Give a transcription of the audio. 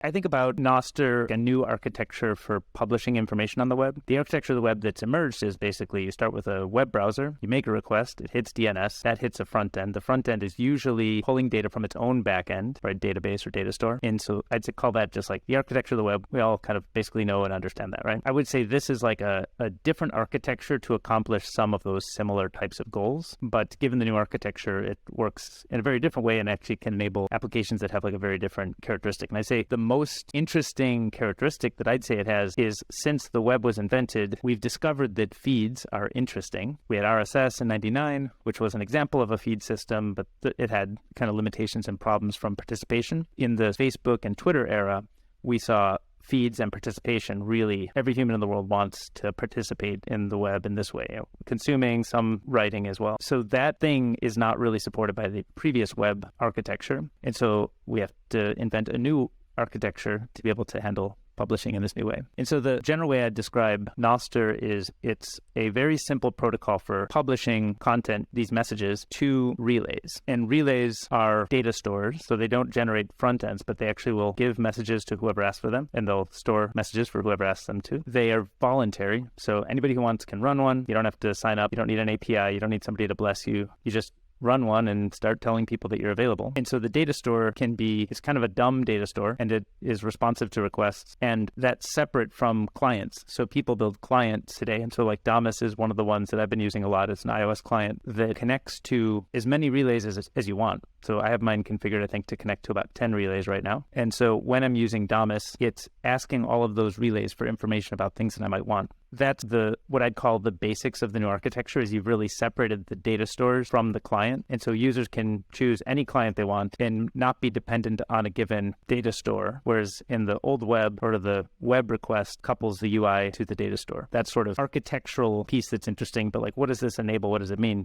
I think about Nostr, a new architecture for publishing information on the web. The architecture of the web that's emerged is basically you start with a web browser, you make a request, it hits DNS, that hits a front end. The front end is usually pulling data from its own back end, right, database or data store. And so I'd say call that just like the architecture of the web. We all kind of basically know and understand that, right? I would say this is like a different architecture to accomplish some of those similar types of goals. But given the new architecture, it works in a very different way and actually can enable applications that have like a very different characteristic. And I say the most interesting characteristic that I'd say it has is since the web was invented, we've discovered that feeds are interesting. We had RSS in 99, which was an example of a feed system, but it had kind of limitations and problems from participation. In the Facebook and Twitter era, we saw feeds and participation. Really, every human in the world wants to participate in the web in this way, consuming, some writing as well. So that thing is not really supported by the previous web architecture. And so we have to invent a new architecture to be able to handle publishing in this new way. And so the general way I'd describe Nostr is it's a very simple protocol for publishing content, these messages, to relays. And relays are data stores, so they don't generate front ends, but they actually will give messages to whoever asks for them, and they'll store messages for whoever asks them to. They are voluntary, so anybody who wants can run one. You don't have to sign up. You don't need an API. You don't need somebody to bless you. You just run one and start telling people that you're available. And so the data store it's kind of a dumb data store, and it is responsive to requests, and that's separate from clients. So people build clients today. And so like Damus is one of the ones that I've been using a lot. It's an iOS client that connects to as many relays as you want. So I have mine configured, I think, to connect to about 10 relays right now. And so when I'm using Damus, it's asking all of those relays for information about things that I might want. That's what I'd call the basics of the new architecture, is you've really separated the data stores from the client. And so users can choose any client they want and not be dependent on a given data store. Whereas in the old web, or the web request couples the UI to the data store. That sort of architectural piece that's interesting, but like, what does this enable? What does it mean?